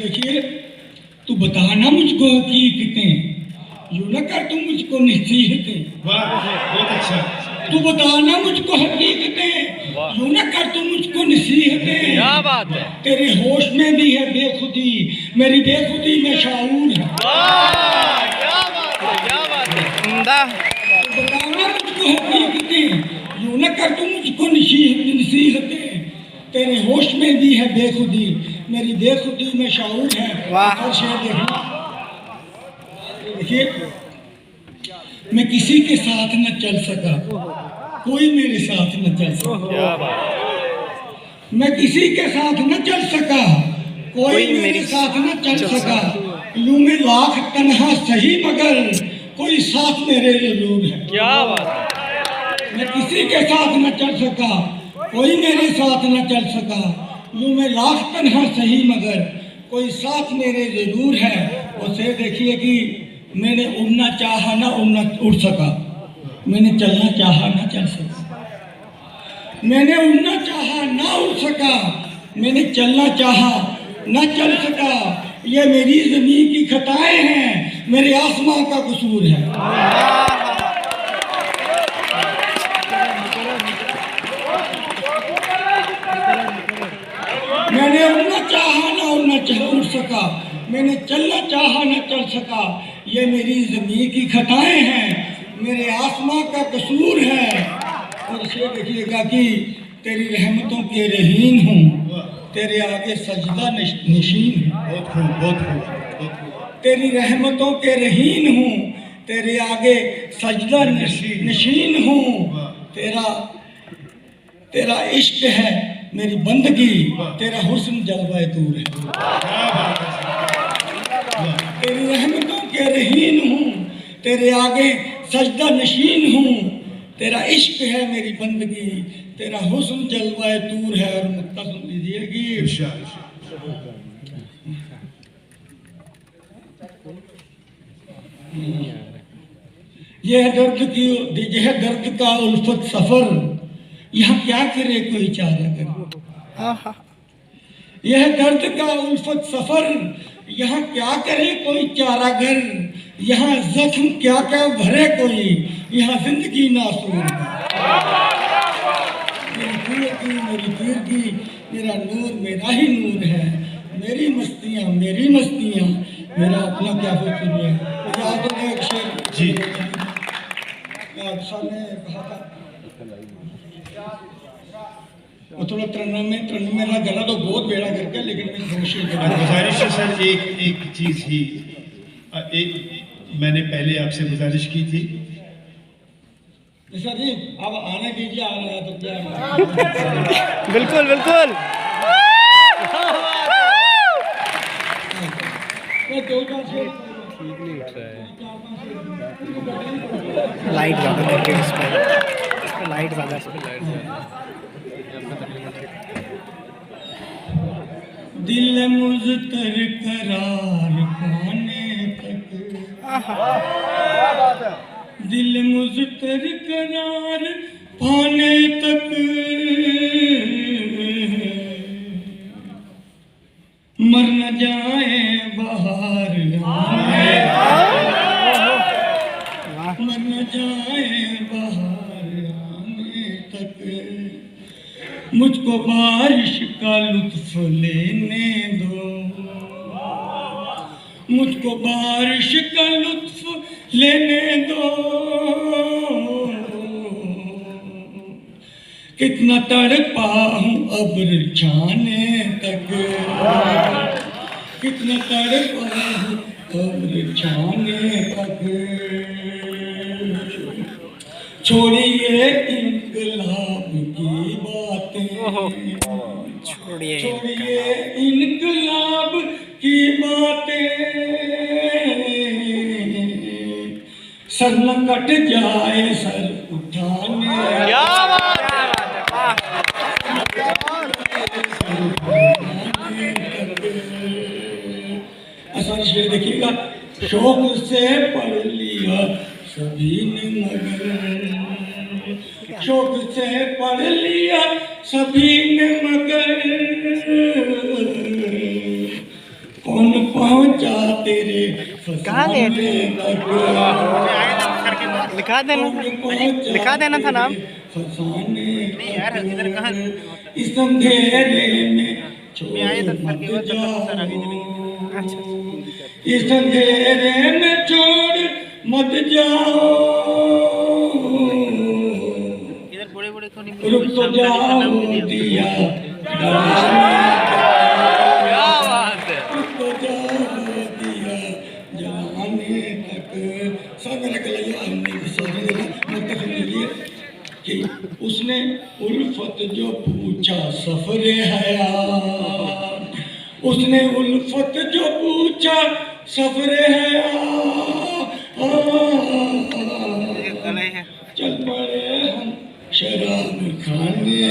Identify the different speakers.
Speaker 1: देखिए, तू बताना मुझको हकीकतें, यूं न कर तू मुझको नसीहतें।
Speaker 2: वाह, बहुत अच्छा।
Speaker 1: तू बताना मुझको हकीकतें, यूं न कर तू मुझको नसीहतें।
Speaker 3: क्या बात है।
Speaker 1: तेरे होश में भी है बेखुदी, मेरी बेखुदी में शाऊर है।
Speaker 3: क्या बात है, क्या बात है, उम्दा।
Speaker 1: तू बताना मुझको हकीकतें, यूं न कर तू मुझको नसीहतें। तेरे होश में भी है बेखुदी, मेरी बेखुदी में शाऊर है।
Speaker 3: वाह।
Speaker 1: और शेर देखिए, मैं किसी के साथ न चल सका, कोई मेरे साथ न चल सका।
Speaker 3: क्या बात।
Speaker 1: मैं किसी के साथ न चल सका, कोई मेरे साथ न चल सका। यूं मैं लाख तन्हा सही, मगर कोई साथ मेरे जरूर है।
Speaker 3: क्या बात है।
Speaker 1: मैं किसी के साथ न चल सका, कोई मेरे साथ न चल सका। यूं मैं लाख तन्हा सही, मगर कोई साथ मेरे जरूर है। उसे देखिए कि मैंने उड़ना चाहा ना उड़ सका, मैंने चलना चाहा ना चल सका। मैंने उड़ना चाहा ना उड़ सका, मैंने चलना चाहा ना चल सका। ये मेरी जमीन की खताएं हैं, मेरे आसमां का कसूर है। मैंने उड़ना चाहा ना उड़ सका, मैंने चलना चाहा न चल सका। ये मेरी ज़मीन की खताएं हैं, मेरे आसमां का कसूर है। और इसे देखिएगा कि तेरी रहमतों के रहीन हूँ, तेरे आगे सजदा नशीन हूँ।
Speaker 2: बहुत खूब, बहुत खूब।
Speaker 1: तेरी रहमतों के रहीन हूँ, तेरे आगे सजदा नशीन हूँ। तेरा इश्क है मेरी बंदगी, तेरा हुस्न जलवाए तूर है। तेरी रहमतों के रहीन हूँ, तेरे आगे सजदा नशीन हूँ। तेरा इश्क है मेरी बंदगी, तेरा हुस्न जलवाए तूर है। और मुक्ता सुन लीजिए कि यह दर्द का उल्फत सफर, यहाँ क्या करे कोई चारागर। यह दर्द का उल्फत सफर, यहाँ क्या करे कोई चारागर। यहाँ जख्म क्या क्या भरे कोई, यहाँ जिंदगी नासूर। मेरी पीर की मेरा नूर मेरा ही नूर है। मेरी मस्तियाँ मेरा अपना क्या सोच है। याद है एक शेर
Speaker 2: जी,
Speaker 1: ने कहा था, वो थोड़ा 93 मेरा गला तो बहुत बेड़ा करके, लेकिन मैं कोशिश
Speaker 2: गुजारिश है सर, एक चीज ही, एक मैंने पहले आपसे गुजारिश की थी।
Speaker 1: जी अब आने दीजिए, आ रहा है तो क्या।
Speaker 3: बिल्कुल बिल्कुल। लाइट ज़्यादा लग रही है इस पर, लाइट ज़्यादा।
Speaker 1: दिल मुज़तर करार पाने तक, दिल मुज़तर करार पाने तक, मर न जाए बाहर आने, मर न जाए बाहर आने तक। मुझको बारिश का लुत्फ लेने दो, मुझको बारिश का लुत्फ लेने दो। कितना तड़पा हूँ अब्र छाने तक, कितना तड़पा हूँ अब्र छाने तक। छोड़िए इनकलाब की बातें, छोड़िए इनकलाब की बातें। सर न कट जाए सर उठाने।
Speaker 3: क्या बात है।
Speaker 1: असर शेर देखिएगा, शौक से पढ़ लिया सभी ने मगर, शौक से पढ़ लिया सभी ने मगर, कौन पहुंचा तेरे
Speaker 3: कहाँ गए थे?
Speaker 1: फसाने
Speaker 3: लिखा देना लिखा देना था नाम।
Speaker 1: फसाने
Speaker 3: नहीं यार, इधर कहाँ?
Speaker 1: इस अंधेरे में छोड़
Speaker 3: आए तो
Speaker 1: मत
Speaker 3: सर के
Speaker 1: जाओ।
Speaker 3: अच्छा।
Speaker 1: इस अंधेरे में छोड़ मत जाओ,
Speaker 3: इधर बड़े बड़े को नहीं
Speaker 1: रुक तो जाओ दिया
Speaker 3: क्या बात है।
Speaker 1: रुक तो जाओ दिया जलाने तक। सागर कलैया हमने कि उसने उल्फत जो पूछा सफरे हयात, उसने उल्फत जो पूछा सफरे हयात, चल पड़े हम शराब खाने।